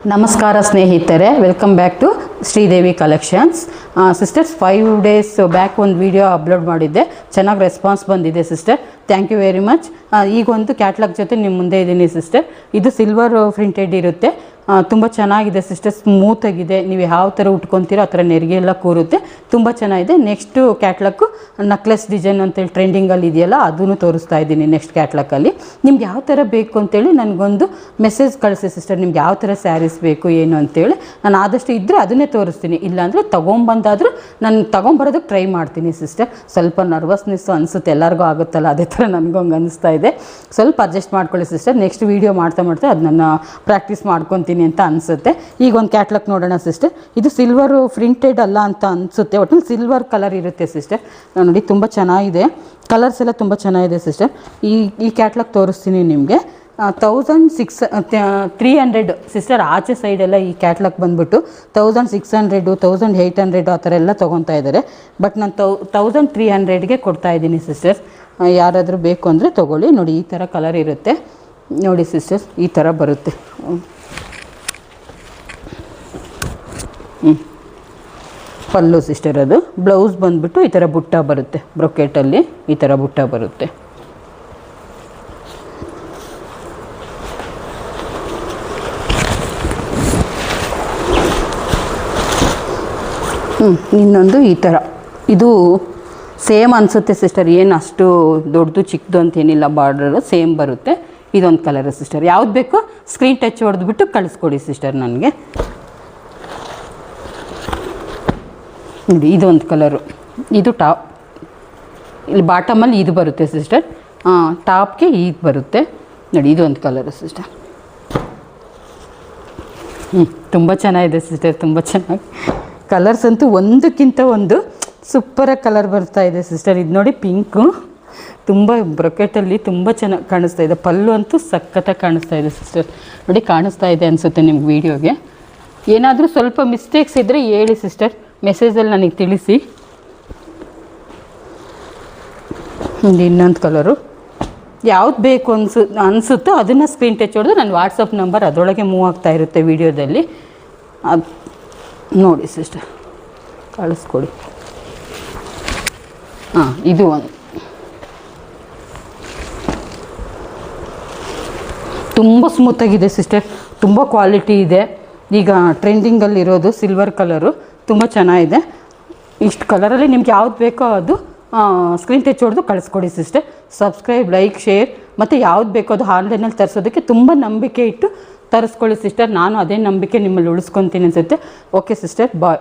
ನಮಸ್ಕಾರ ಸ್ನೇಹಿತರೆ, welcome back to Sridevi collections. Sisters 5 days back ಒಂದು ವಿಡಿಯೋ ಅಪ್ಲೋಡ್ ಮಾಡಿದ್ದೆ, ಚೆನ್ನಾಗಿ ರೆಸ್ಪಾನ್ಸ್ ಬಂದಿದೆ sister. Thank you very much. ಈಗ ಒಂದು ಕ್ಯಾಟ್ಲಾಗ್ ಜೊತೆ ನಿಮ್ಮ ಮುಂದೆ ಇದ್ದೀನಿ ಸಿಸ್ಟರ್. ಇದು ಸಿಲ್ವರ್ ಪ್ರಿಂಟೆಡ್ ಇರುತ್ತೆ, ತುಂಬ ಚೆನ್ನಾಗಿದೆ ಸಿಸ್ಟರ್. ಸ್ಮೂತಾಗಿದೆ, ನೀವು ಯಾವ ಥರ ಉಟ್ಕೊತೀರೋ ಆ ಥರ ನೆರಿಗೆ ಎಲ್ಲ ಕೂರುತ್ತೆ, ತುಂಬ ಚೆನ್ನಾಗಿದೆ. ನೆಕ್ಸ್ಟು ಕ್ಯಾಟ್ಲಾಗು ನಕ್ಲೆಸ್ ಡಿಸೈನ್ ಅಂತೇಳಿ ಟ್ರೆಂಡಿಂಗಲ್ಲಿ ಇದೆಯಲ್ಲ, ಅದನ್ನು ತೋರಿಸ್ತಾ ಇದ್ದೀನಿ ನೆಕ್ಸ್ಟ್ ಕ್ಯಾಟ್ಲಾಗಲ್ಲಿ. ನಿಮ್ಗೆ ಯಾವ ಥರ ಬೇಕು ಅಂತೇಳಿ ನನಗೊಂದು ಮೆಸೇಜ್ ಕಳಿಸಿ ಸಿಸ್ಟರ್, ನಿಮ್ಗೆ ಯಾವ ಥರ ಸ್ಯಾರೀಸ್ ಬೇಕು ಏನು ಅಂತೇಳಿ. ನಾನು ಆದಷ್ಟು ಇದ್ದರೆ ಅದನ್ನೇ ತೋರಿಸ್ತೀನಿ, ಇಲ್ಲಾಂದರೆ ತೊಗೊಂಬಂದಾದರೂ ನಾನು ತೊಗೊಂಬರೋದಕ್ಕೆ ಟ್ರೈ ಮಾಡ್ತೀನಿ ಸಿಸ್ಟರ್. ಸ್ವಲ್ಪ ನರ್ವಸ್ನೆಸ್ಸು ಅನಿಸುತ್ತೆ, ಎಲ್ಲರಿಗೂ ಆಗುತ್ತಲ್ಲ, ಅದೇ ಥರ ನನಗೂ ಹಂಗೆ ಅನಿಸ್ತಾ ಇದೆ. ಸ್ವಲ್ಪ ಅಡ್ಜಸ್ಟ್ ಮಾಡ್ಕೊಳ್ಳಿ ಸಿಸ್ಟರ್. ನೆಕ್ಸ್ಟ್ ವೀಡಿಯೋ ಮಾಡ್ತಾ ಅದು ನಾನು ಪ್ರಾಕ್ಟೀಸ್ ಮಾಡ್ಕೊತೀನಿ ಅಂತ ಅನಿಸುತ್ತೆ. ಈಗ ಒಂದು ಕ್ಯಾಟ್ಲಾಗ್ ನೋಡೋಣ ಸಿಸ್ಟರ್. ಇದು ಸಿಲ್ವರು ಪ್ರಿಂಟೆಡ್ ಅಲ್ಲ ಅಂತ ಅನಿಸುತ್ತೆ, ಒಟ್ಟಿನಲ್ಲಿ ಸಿಲ್ವರ್ ಕಲರ್ ಇರುತ್ತೆ ಸಿಸ್ಟರ್. ನೋಡಿ ತುಂಬ ಚೆನ್ನಾಗಿದೆ, ಕಲರ್ಸ್ ಎಲ್ಲ ತುಂಬ ಚೆನ್ನಾಗಿದೆ ಸಿಸ್ಟರ್. ಈ ಕ್ಯಾಟ್ಲಾಗ್ ತೋರಿಸ್ತೀನಿ ನಿಮಗೆ. 1600 ಸಿಸ್ಟರ್. ಆಚೆ ಸೈಡೆಲ್ಲ ಈ ಕ್ಯಾಟ್ಲಾಗ್ ಬಂದುಬಿಟ್ಟು 1600 1800 ಆ ಥರ ಎಲ್ಲ ತೊಗೊತಾ ಇದ್ದಾರೆ. ಬಟ್ ನಾನು 1300ಗೆ ಕೊಡ್ತಾ ಇದ್ದೀನಿ ಸಿಸ್ಟರ್. ಯಾರಾದರೂ ಬೇಕು ಅಂದರೆ ತೊಗೊಳ್ಳಿ. ನೋಡಿ ಈ ಥರ ಕಲರ್ ಇರುತ್ತೆ ನೋಡಿ ಸಿಸ್ಟರ್, ಈ ಥರ ಬರುತ್ತೆ. ಪಲ್ಲು ಸಿಸ್ಟರ್. ಅದು ಬ್ಲೌಸ್ ಬಂದುಬಿಟ್ಟು ಈ ಥರ ಬುಟ್ಟ ಬರುತ್ತೆ, ಬ್ರೊಕೆಟಲ್ಲಿ ಈ ಥರ ಬುಟ್ಟ ಬರುತ್ತೆ. ಇನ್ನೊಂದು ಈ ಥರ, ಇದು ಸೇಮ್ ಅನಿಸುತ್ತೆ ಸಿಸ್ಟರ್, ಏನು ಅಷ್ಟು ದೊಡ್ಡದು ಚಿಕ್ಕದು ಅಂತೇನಿಲ್ಲ, ಬಾರ್ಡರು ಸೇಮ್ ಬರುತ್ತೆ. ಇದೊಂದು ಕಲರ್ ಸಿಸ್ಟರ್. ಯಾವ್ದು ಬೇಕೋ ಸ್ಕ್ರೀನ್ ಟಚ್ ಹೊಡೆದ್ಬಿಟ್ಟು ಕಳಿಸ್ಕೊಡಿ ಸಿಸ್ಟರ್ ನನಗೆ. ನೋಡಿ ಇದೊಂದು ಕಲರು, ಇದು ಟಾಪ್, ಇಲ್ಲಿ ಬಾಟಮಲ್ಲಿ ಇದು ಬರುತ್ತೆ ಸಿಸ್ಟರ್, ಟಾಪ್ಗೆ ಇದು ಬರುತ್ತೆ. ನೋಡಿ ಇದೊಂದು ಕಲರು ಸಿಸ್ಟರ್. ತುಂಬ ಚೆನ್ನಾಗಿದೆ ಸಿಸ್ಟರ್, ತುಂಬ ಚೆನ್ನಾಗಿ ಕಲರ್ಸ್ ಅಂತೂ ಒಂದಕ್ಕಿಂತ ಒಂದು ಸೂಪರಾಗಿ ಕಲರ್ ಬರ್ತಾ ಇದೆ ಸಿಸ್ಟರ್. ಇದು ನೋಡಿ ಪಿಂಕು, ತುಂಬ ಬ್ರೊಕೆಟಲ್ಲಿ ತುಂಬ ಚೆನ್ನಾಗಿ ಕಾಣಿಸ್ತಾ ಇದೆ. ಪಲ್ಲು ಅಂತೂ ಸಖತ್ತಾಗಿ ಕಾಣಿಸ್ತಾ ಇದೆ ಸಿಸ್ಟರ್. ನೋಡಿ ಕಾಣಿಸ್ತಾ ಇದೆ ಅನಿಸುತ್ತೆ ನಿಮ್ಗೆ ವೀಡಿಯೋಗೆ. ಏನಾದರೂ ಸ್ವಲ್ಪ ಮಿಸ್ಟೇಕ್ಸ್ ಇದ್ದರೆ ಹೇಳಿ ಸಿಸ್ಟರ್, ಮೆಸೇಜಲ್ಲಿ ನನಗೆ ತಿಳಿಸಿ. ಇನ್ನೊಂದು ಕಲರು, ಯಾವ್ದು ಬೇಕು ಅನಿಸುತ್ತೋ ಅದನ್ನು ಸ್ಕ್ರೀನ್ ಟಚ್ ಹೊಡೆದು ನನ್ನ ವಾಟ್ಸಪ್ ನಂಬರ್ ಅದರೊಳಗೆ ಮೂವ್ ಆಗ್ತಾ ಇರುತ್ತೆ ವೀಡಿಯೋದಲ್ಲಿ, ಅದು ನೋಡಿ ಸಿಸ್ಟರ್ ಕಳಿಸ್ಕೊಡಿ. ಇದು ಒಂದು ತುಂಬ ಸ್ಮೂತಾಗಿದೆ ಸಿಸ್ಟರ್, ತುಂಬ ಕ್ವಾಲಿಟಿ ಇದೆ. ಈಗ ಟ್ರೆಂಡಿಂಗಲ್ಲಿರೋದು ಸಿಲ್ವರ್ ಕಲರು, ತುಂಬ ಚೆನ್ನಾಗಿದೆ. ಇಷ್ಟು ಕಲರಲ್ಲಿ ನಿಮ್ಗೆ ಯಾವ್ದು ಬೇಕೋ ಅದು ಸ್ಕ್ರೀನ್ ಟಚ್ ಹೊಡೆದು ಕಳಿಸ್ಕೊಡಿ ಸಿಸ್ಟರ್. ಸಬ್ಸ್ಕ್ರೈಬ್, ಲೈಕ್, ಶೇರ್, ಮತ್ತು ಯಾವ್ದು ಬೇಕೋ ಅದು ಆನ್ಲೈನಲ್ಲಿ ತರಿಸೋದಕ್ಕೆ ತುಂಬ ನಂಬಿಕೆ ಇಟ್ಟು ತರಿಸ್ಕೊಳ್ಳಿ ಸಿಸ್ಟರ್. ನಾನು ಅದೇ ನಂಬಿಕೆ ನಿಮ್ಮಲ್ಲಿ ಉಳಿಸ್ಕೊತೀನಿ ಅನಿಸುತ್ತೆ. ಓಕೆ ಸಿಸ್ಟರ್, ಬಾಯ್.